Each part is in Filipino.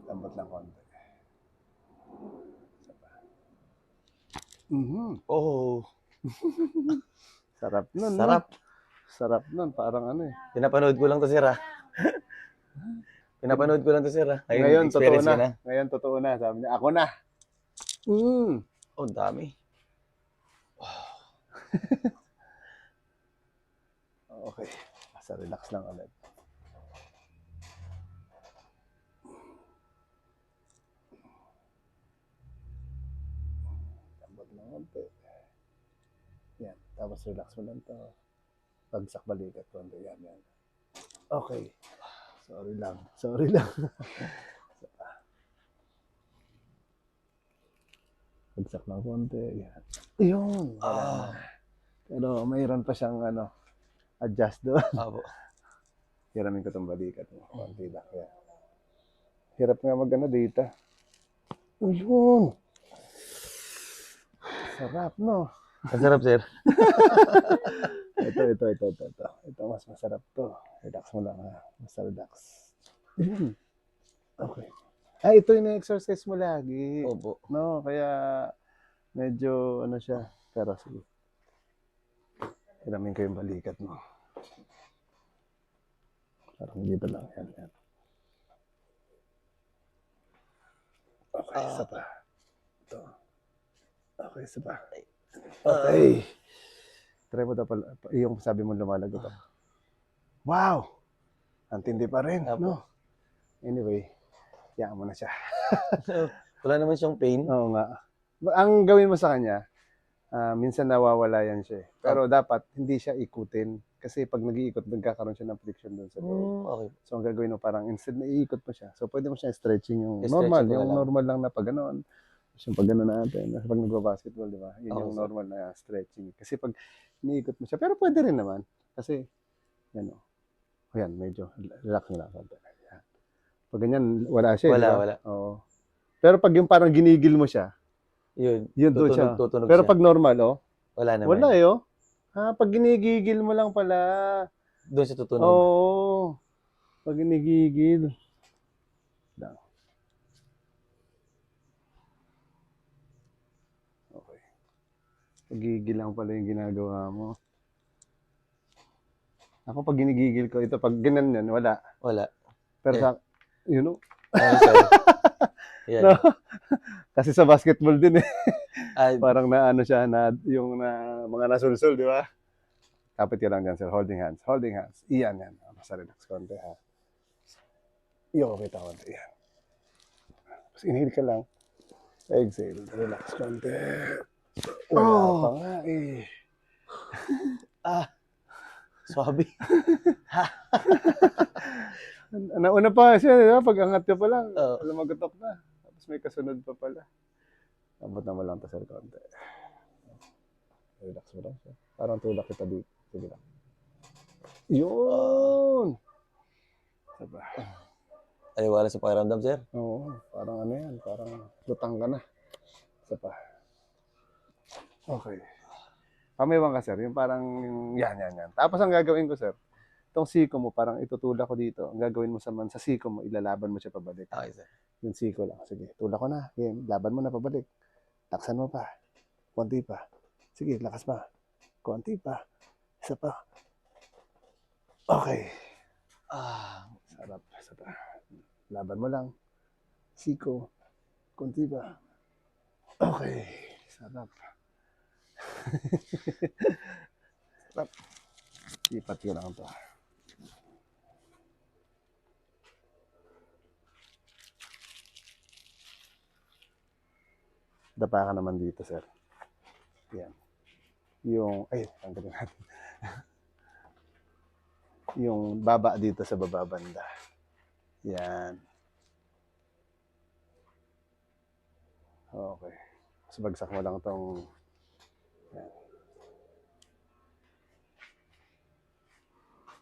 Lambot lang konti. Oh. Sarap nun, no? Sarap. Sarap nun. Parang ano eh. Pinapanood ko lang to, sir, ah. Pinapanood ko lang to, sir, ah. Ngayon, totoo Experience na. ko na. Ngayon, totoo na. Sabi niya, ako na. Oh, dami. Okay. Basta relax lang ulit. Lambot lang konti. Yan. Tapos relax mo lang to. Bagsak balikat konti. Yan, yan. Okay. Sorry lang. Sorry lang. Bagsak lang konti. Yan. Yun. Wala na. Pero mayroon pa siyang adjust doon. Opo. Hiramin ko itong balikat mo. Konti lang. Yan. Hirap nga mag dito. Ayun. Sarap, no? Masarap, sir. Ito. Ito, mas masarap to. Relax mo lang, ha? Basta relax. Okay. Ito yung exercise mo lagi. Opo. No, kaya medyo siya. Pero sige. Hiramin ko yung balikat mo. Parang dito lang. Yan. Okay, isa pa. Ito. Okay, isa pa. Okay. Try mo daw pala. Yung sabi mo lumalagot ako. Wow! Ang tindi pa rin, no? Anyway, hayaan mo na siya. Wala naman siyang pain. Oo nga. Ang gawin mo sa kanya, minsan nawawala yan siya. Pero dapat hindi siya ikutin. Kasi pag nag-iikot, nagkakaroon siya ng friction doon sa loob. Okay. So ang gagawin mo parang instead na iikot mo siya. So pwede mo siya stretching yung Stretching normal. ko na Yung lang. normal lang na pag gano'n. Yung pag gano'n natin. Pag nagba-basketball, di ba? Yun Okay, yung sir. normal na stretching. Kasi pag iniikot mo siya, pero pwede rin naman. Kasi, yan o. Ayan, medyo relax mo lang. Yan. Pag ganyan, wala siya. Wala, di ba? wala. Oo. Pero pag yung parang ginigil mo siya, Yun doon siya. tutunog Pero siya. pag normal, Wala naman. wala eh, oh. Pag ginigigil mo lang pala. Doon siya tutunog. Oo. Pag ginigigil. Lang. Okay. Pagigil lang pala yung ginagawa mo. Ako pag ginigigil ko, ito pag ginan yan, wala. Wala. Pero sa, you know. Ano, sir? Yan. No? Kasi sa basketball din eh. Ay, Parang siya, yung mga nasulsul, di ba? Kapit ka lang dyan, sir. Holding hands. Holding hands. Iyan, yan. Basta relax konti, ha. Iyo, kita konti. Iyan. Tapos inhale ka lang. Exhale. Relax konti. Wala pa nga eh. swabe. Una pa siya, di ba? Pag angat ka pa lang, Oo. lumagotok na. Tapos may kasunod pa pala. Abot naman lang to, sir, konti. Relax mo lang siya. Parang tulak kita dito. Sige lang. Yun! Diba? Aliwala sa pakiramdam, sir. Oo, parang yan. Parang lutang ka na. Isa pa. Okay. Pamiwang ka, sir. Yung parang, yan. Tapos ang gagawin ko, sir, itong siko mo, parang itutulak ko dito. Ang gagawin mo sa siko mo, ilalaban mo siya pabalik. Okay, sir. Yung siko lang. Sige, tulak ko na. Game, laban mo na pabalik. Taksan mo pa. Konti pa. Sige, lakas pa. Konti pa. Isa pa. Okay. Sarap. Isa pa. Laban mo lang. Siko. Konti pa. Okay. Sarap. Sarap. Ipat ko lang ito. Dapa ka naman dito, sir. Yan. Tanggalin natin. Yung baba dito sa baba banda. Yan. Okay. So bagsak mo lang itong... Yan.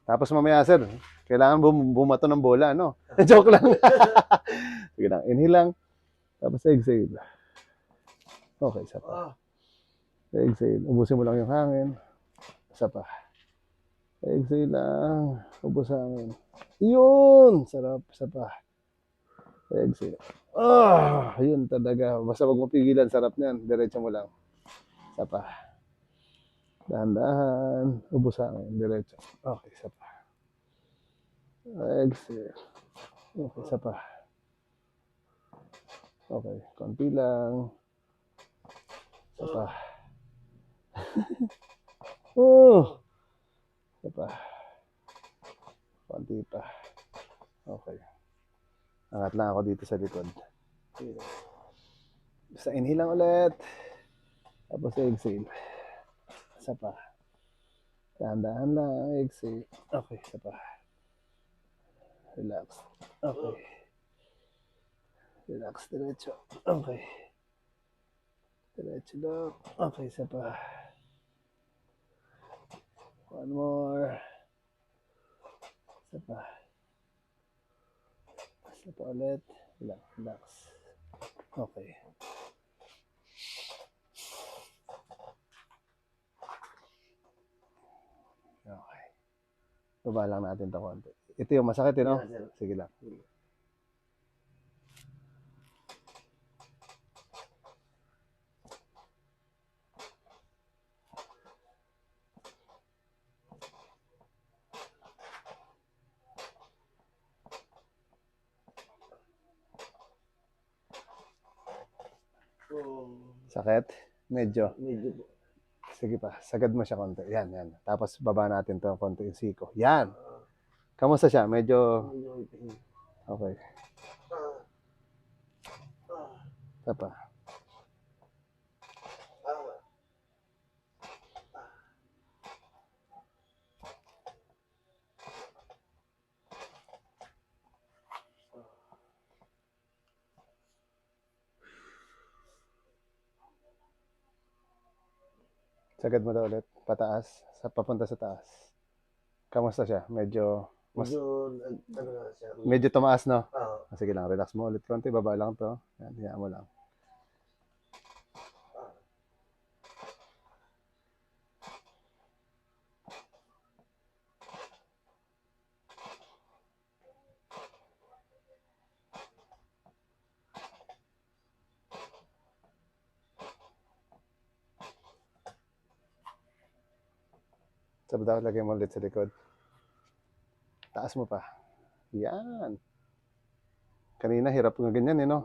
Tapos mamaya, sir, kailangan bumato ng bola, no? Joke lang. Sige lang. Inhale lang. Tapos exhale. Okay, isa pa. Exhale. Ubusin mo lang yung hangin. Isa pa. Exhale lang. Ubus hangin. Yun! Sarap. Isa pa. Exhale. Yun talaga. Basta wag mo pigilan, sarap niyan. Diretso mo lang. Isa pa. Dahan-dahan. Ubus hangin. Diretso. Okay, isa pa. Exhale. Okay, isa pa. Okay, konti lang. Isa pa. Isa pa. Konti pa. Okay. Angat lang ako dito sa likod. Basta inhale lang ulit. Tapos exhale. Isa pa. Dahan-dahan lang. Exhale. Okay, isa pa. Relax. Okay. Relax. Diretso. Okay. Diretso lang. Okay, isa pa. One more. Isa pa. Isa pa ulit. Relax. Relax. Okay. Okay. Baba lang natin ito konti. Ito yung masakit, no? Sige lang. Sakit? Medyo. Medyo po. Sige pa. Sagad mo siya konti. Yan, yan. Tapos baba natin ito konti yung siko. Yan. Kamusta siya? Medyo... Okay. Isa pa. Sagad mo daw ulit. Pataas. Papunta sa taas. Kamusta siya? Medyo... Medyo, ano na siya. Medyo tumaas, no? Ah, Sige lang. Relax mo ulit konti. Baba lang to. Yan. Hayaan mo lang. Sabi daw, lagay mo ulit sa likod. Taas mo pa. Yan. Kanina, hirap nga ganyan, eh, no?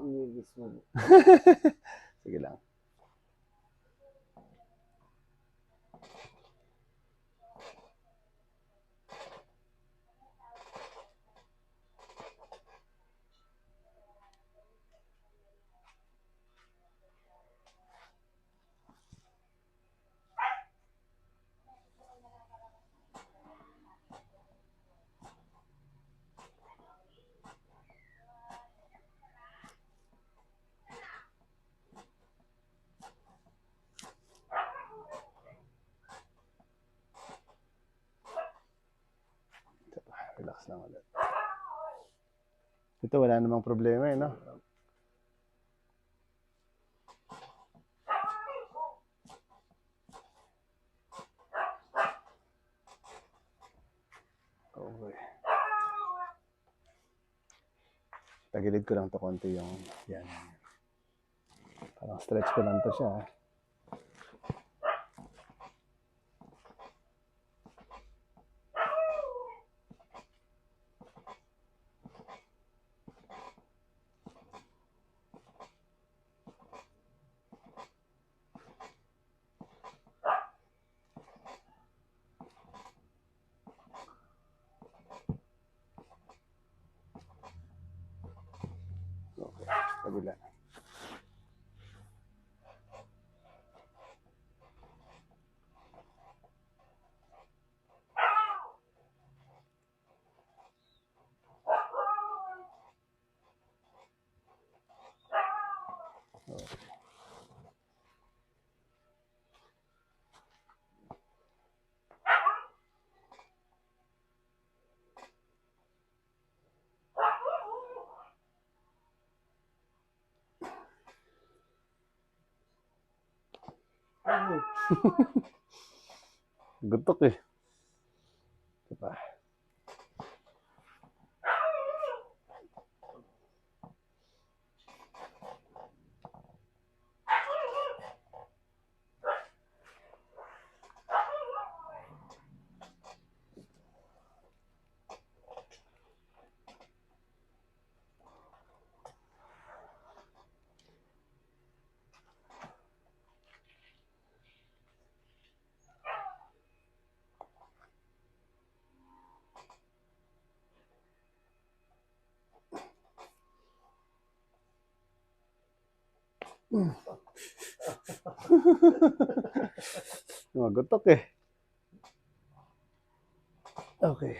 Sige lang. Relax lang ulit. Ito, wala namang problema, eh, no? Okay. Tagilid ko lang to konti yung... Yan. Parang stretch ko lang to siya. Okay. Kabila. Gutok, eh. Diba? Magutok eh. Okay. Okay.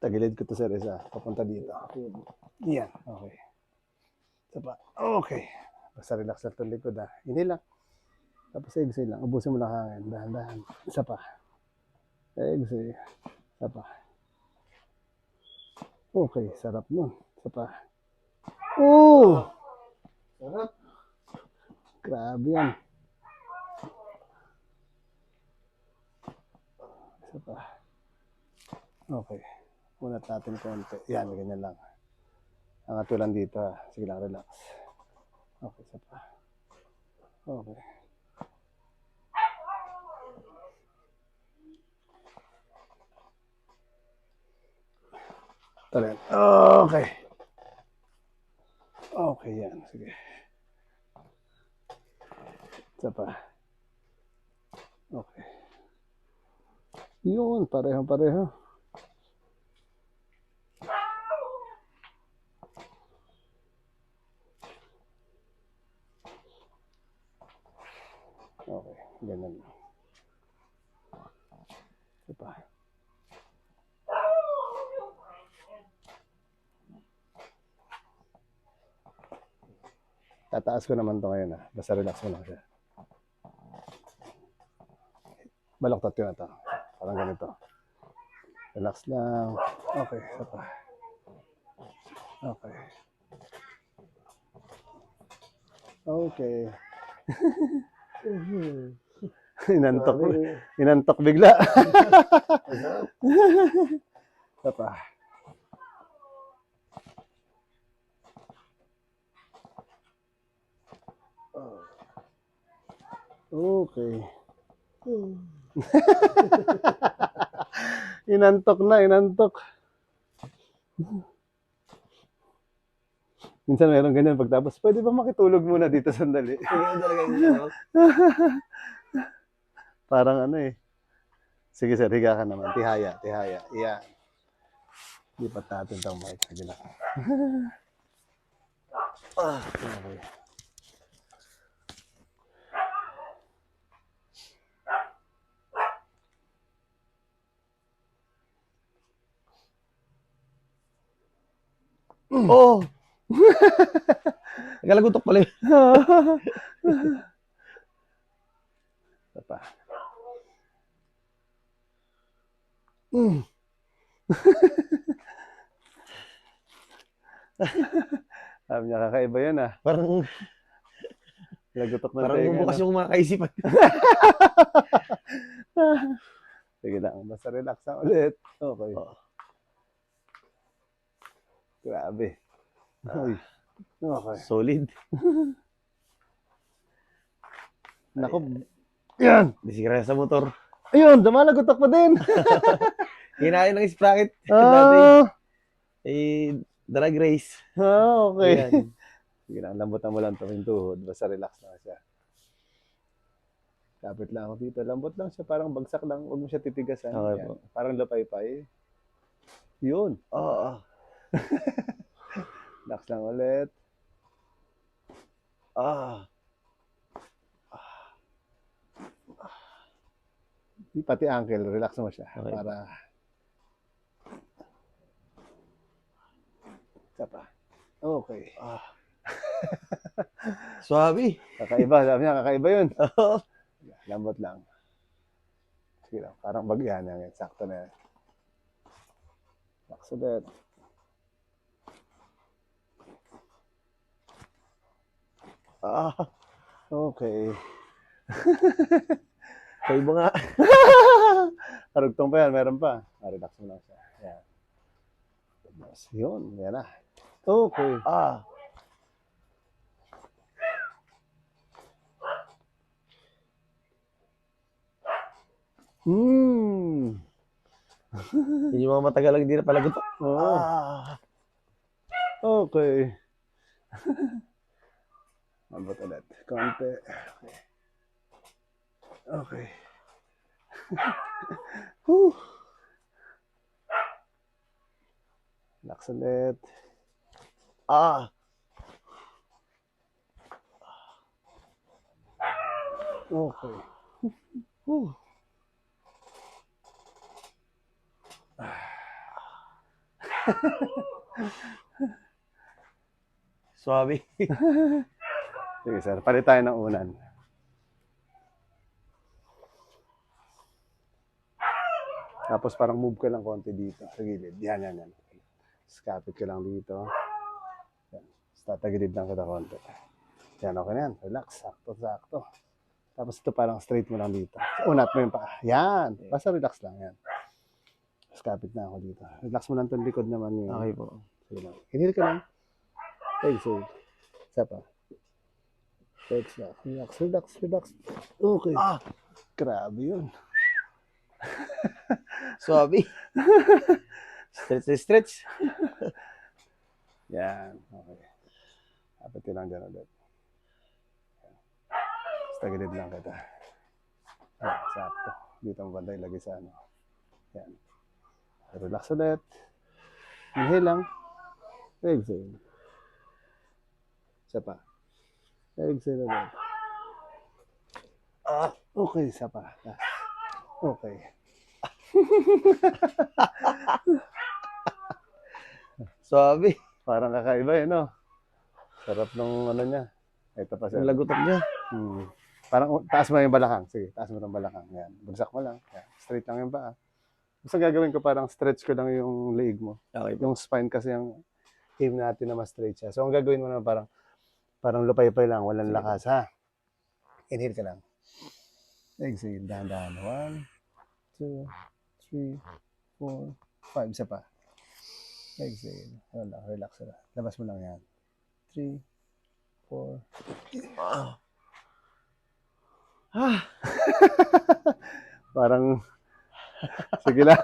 Tagilid ko to sir isa. Papunta dito. Yan. Okay. Isa pa. Okay. Basta relax lang itong likod ha. Hindi lang. Tapos exhale lang. Ubusin mo lang hangin. Dahan-dahan. Isa pa. Exhale. Isa pa. Okay. Sarap nun. Isa pa. Oh! Sarap. Grabe yan. Isa pa. Okay. Unat natin konti. Yan, ganyan lang. Angat ko lang dito ha. Sige lang, relax. Okay, isa pa. Okay. Talen. Okay. Okay, yan. Sige. Isa pa. Okay. Yun, pareho-pareho. Okay, ganun. Isa pa. Tataas ko naman to ngayon ha. Basta relax mo lang siya. Baloktot yun na to. Parang ganito. Relax lang. Okay, isa pa. Okay. Okay. Inantok. Inantok bigla. Sarap. Isa pa. Okay. Inantok na, inantok. Minsan meron ganyan pagtapos, pwede ba makitulog muna dito sandali? Ganyan talaga yung sarap. Parang ano eh. Sige sir, higa ka naman. Tihaya, tihaya. Iyan. Lipat natin itong mic. Sige lang. Okay. Oh! Nagalagutok pala yun. Isa pa. Sabi niya, kakaiba yun ah. Parang Lagutok ng Parang tenga. bumukas yung mga kaisipan. Sige lang, basta relax lang ulit. Okay. Grabe. Uy. Okay. Solid. Naku. Yan. Disgrasya sa motor. Ayun, dumalagutok pa din. Kinain ng sprocket. Dati. Ah, Drag race. okay. Ayan. Sige lang, lambutan mo lang ito yung tuhod. Basta relax lang siya. Kapit lang ako dito. Lambot lang siya. Parang bagsak lang. Huwag mo siya titigasan. Okay Yan. po. Parang lapay-pay. Yun. Oo. Relax lang ulit. Pati ankle, relax mo siya. Okay. Para... Isa pa. Okay. Swabe. Kakaiba. Sabi niya, kakaiba yun. Oo. Lambot lang. Sige lang. Parang bagyan yan. Sakto na yan. Relax ulit. Okay. Kaiba nga. Karugtong pa yan. Meron pa. Relax mo lang siya. Yan. Yun. Yan na. Okay. Yun yung mga matagal lang hindi na palagot. Oo. Okay. Abot ulit. Konti. Okay. Okay. Whew. Relax ulit. Ah! Okay. Whew. Swabe. Sige sir, palit tayo ng unan. Tapos parang move ka lang konti dito sa gilid. Yan, yan, yan. Kapit ka lang dito. Yan. Tatagilid lang kita konti. Yan, okay na yan. Relax. Sakto, sakto. Tapos ito parang straight mo lang dito. Unat mo yung pa. Yan. Basta relax lang. Yan. Tapos kapit na ako dito. Relax mo lang itong likod naman yun. Okay po. Sige lang. Inhale ka lang. Exhale. Isa pa. Exhale. Relax, relax, relax. Okay. Ah! Grabe yun. Swabe. Stretch, stretch. Yan. Okay. Kapit lang dyan ulit. Basta gilid lang kita. Ayan, sakto. Dito ang banda ilagay sa ano. Yan. Relax ulit. Inhale lang. Exhale. Isa pa. Exhale ulit. Ah! Okay, isa pa. Okay. Swabe. Parang kakaiba eh, no? Sarap nung ano niya. Ito pa siya. Ang lagutok niya. Parang taas mo yung balakang. Sige, taas mo yung balakang. Yan. Bagsak mo lang. Yan. Straight lang yung paa. Basta gagawin ko parang stretch ko lang yung leg mo. Okay po. Yung spine kasi yung aim natin na mas straight siya. So ang gagawin mo na parang lupay-pay lang. Walang Sige. lakas ha. Inhale ka lang. Exhale. Dahan-dahan. 1, 2, 3, 4, 5. Isa pa. Exhale. Ano lang. Relax lang. Labas mo lang yan. 3, 4. Ah! Ah! Parang, sige lang.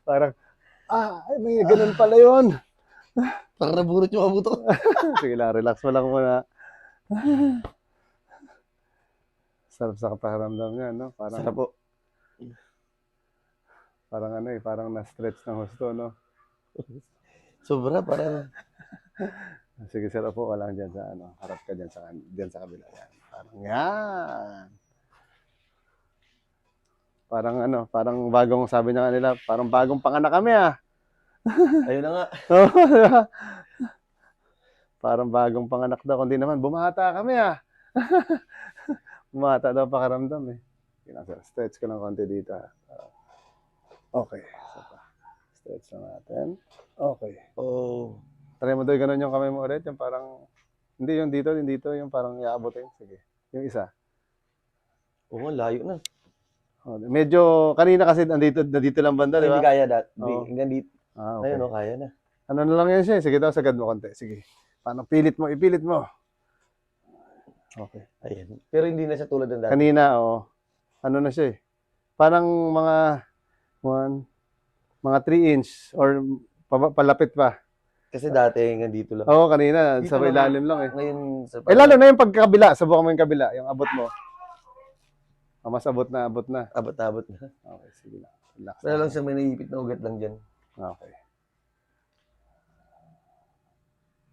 Parang, may ganun pala yun. Parang naburot yung kabuto. Sige lang, relax mo lang muna. Sarap sa pakiramdam niya, no? Parang, Sarap po. parang ano eh, parang na-stretch ng husto, no? Sobra, parang... Sige, sir, po, walang dyan sa ano. Harap ka dyan sa kabila. Yan. Parang yan. Parang ano, parang bagong, sabi niya kanila, parang bagong panganak kami ah. Ayun na nga. Parang bagong panganak daw, kundi naman, bumata kami ah. Bumata daw pakiramdam eh. Yun lang, sir. Stretch ko lang konti dito ah. Okay. Isa pa. Stretch lang natin. Okay. Oh. Try mo doon ganun yung kamay mo ulit. Yung parang, hindi yung dito, yung parang iaabotin. Sige. Yung isa. Oo, layo na. Oh, medyo, kanina kasi nandito lang banda, di Hindi ba? kaya Oo. hanggang dito. Okay. Ayun, kaya na. Ano na lang yan siya. Sige daw, sagad mo konti. Sige. Paano ipilit mo. Okay. Ayan. Pero hindi na siya tulad ng dati. Kanina, ano na siya eh. Parang mga 3 inch or palapit pa. Kasi dati hanggang dito lang. Oo, kanina, Dito sa lang. ilalim lang eh. Ngayon sa Lalo na yung pagkabila. Subukan mo yung kabila, yung abot mo. Mas abot na. abot-abot na. Okay, sige lang. Relax Wala lang siya may naipit na ugat lang dyan. Okay.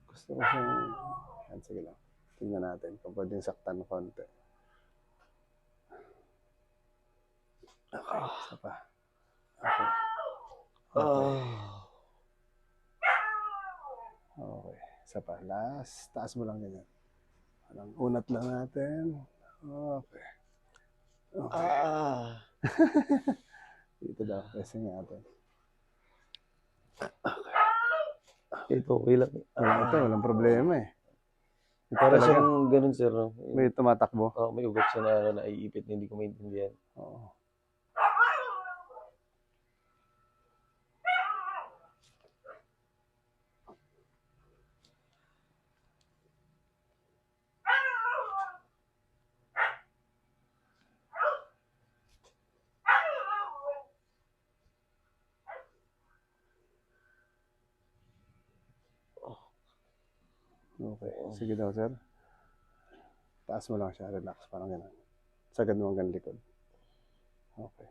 Gusto ko siyang... Yan, sige lang. Tingnan natin kung pwedeng saktan ng konti. Okay, isa pa. Okay. Okay, isa pa. Last. Taas mo lang ganyan. Parang unat lang natin. Okay. Dito daw. Kasi natin. Ito, okay lang. Ito, walang problema eh. Ito Para talaga. siyang ganun, sir. No? May tumatakbo. May ugat siya na naiipit na hindi ko maintindihan. Oo. Okay. Sige daw, sir. Taas mo lang siya. Relax. Parang gano'n. Sagad mo hanggang likod. Okay.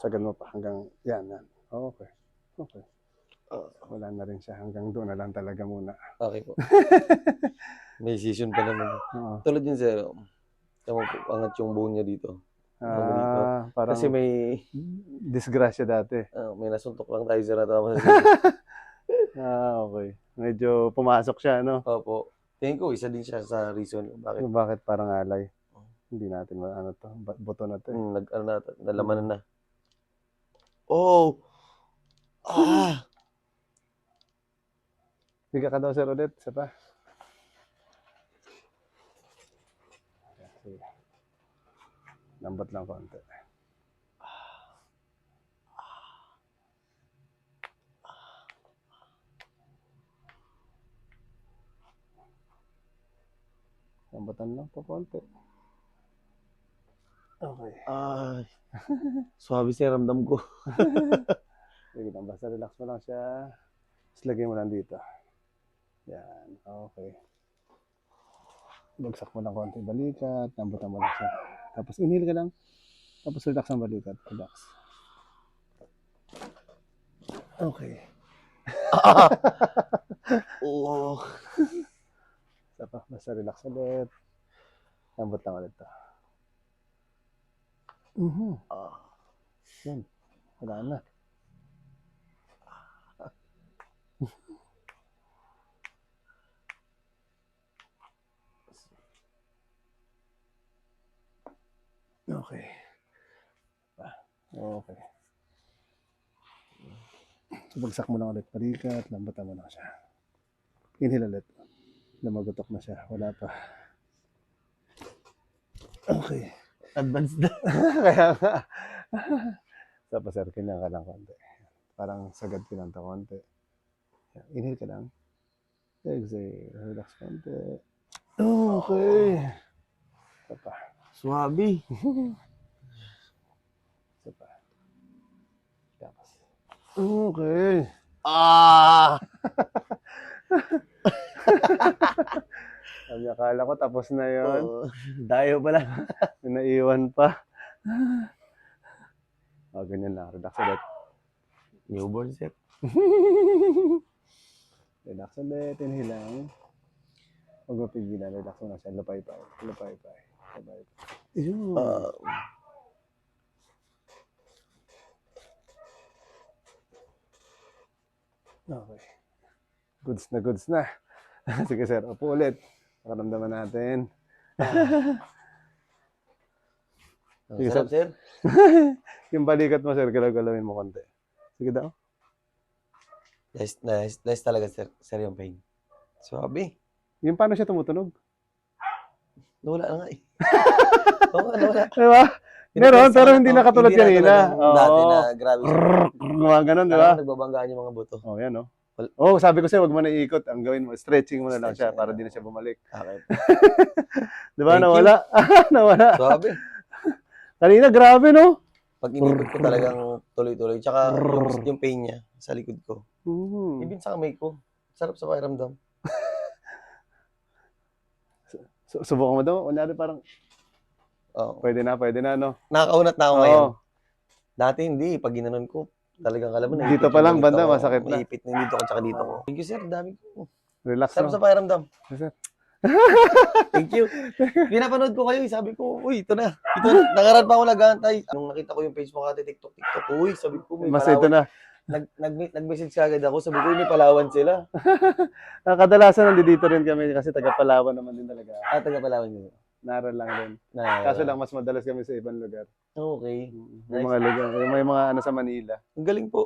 Sagad mo pa hanggang yan. Okay. Okay. Wala na rin siya. Hanggang doon na lang talaga muna. Okay po. May season pa naman. Oo. Tulad yun, sir. Tama po, angat yung bone niya dito. Parang Kasi may disgrasya dati. may nasuntok lang tayo, sir. Tama. Okay. Medyo pumasok siya, no? Opo. Tingin ko, isa din siya sa reason kung bakit. Bakit parang alay? Hindi natin to. Buto na to. Nalamanan na. Oh! Ah! Higa ka daw, sir, ulit. Isa pa. Sige. Lambot lang konti. Lambotan lang po konti. Okay. Ay. Swabe siya, ramdam ko. Sige lang, basta relax mo lang siya. Tapos lagay mo lang dito. Yan, okay. Bagsak mo lang konti balikat, lambotan mo lang siya. Tapos inhale ka lang. Tapos relax ang balikat. Relax. Okay. Oo. Isa pa, basta relax ulit. Lambot lang ulit to. Yan. Wala na. Okay. Okay. So, bagsak mo lang ulit balikat, lambatan mo lang siya. Inhale ulit. Lumagotok na siya. Wala pa. Okay. Advanced na. Kaya nga. Tapos sir, kanya ka lang konti. Parang sagad kinanta konti. Inhale ka lang. Exhale. Relax konti. Okay. Isa pa. Swabe. Isa pa. Tapos. Okay. Ah! Sabi, akala ko tapos na yun. Dayo pala. Naiwan pa. Ganyan lang. Relax ulit. Newborn, sir. Relax ulit. Inhale lang. Huwag mo pigilan. Relax mo na siya. Lupay-pay. Lupay-pay. Lupay-pay. Yun. Okay. Goods na, goods na. Sige sir, upo ulit. Makaramdaman natin. Sige, Sarap, sir. Yung balikat mo sir, galaw-galawin mo konti. Sige daw. Nice talaga, sir. Sir yung pain. Swabe. Yung paano siya tumutunog? Nawala na nga eh. Oo nga, nawala. Diba? Meron, pero hindi na katulad kanina. Dati na grabe siya. Gumaganon, di ba? Nagbabanggaan yung mga buto. Oh, yan oh. Oh, sabi ko sa'yo, wag mo na iikot. Ang gawin mo, stretching mo na lang siya para di na siya bumalik. Okay. Di ba? Thank Nawala. Nawala. Swabe. Kanina, grabe, no? Pag inikot ko talagang tuloy-tuloy. Tsaka yung pain niya sa likod ko. Even sa kamay ko. Sarap sa pakiramdam. Subukan mo daw. Kunyari parang, Oo. pwede na, no? Nakakaunat na ako ngayon. Oo. Dati hindi. Pag ginanon ko, talagang alam mo na. Dito pa lang, banda, masakit na. Naipit na dito ko tsaka dito ko. Thank you, sir. Dami ko. Relax Sarap lang. sa pakiramdam. Yes, sir. Thank you. Pinapanood ko kayo. Sabi ko, uy, ito na. Ito na. Nangarad pa ako nag-aantay. Nung nakita ko yung page mo kati TikTok. Uy, sabi ko, may Mas ito Palawan. na. Nag-message ka agad ako. Sabi ko, may Palawan sila. Kadalasan nandito rin kami kasi taga Palawan naman din talaga. Taga Palawan yun. Naral lang din. Na, Kaso lang mas madalas kami sa ibang lugar. Okay. Yung mga lugar, yung may mga ano sa Manila. Ang galing po.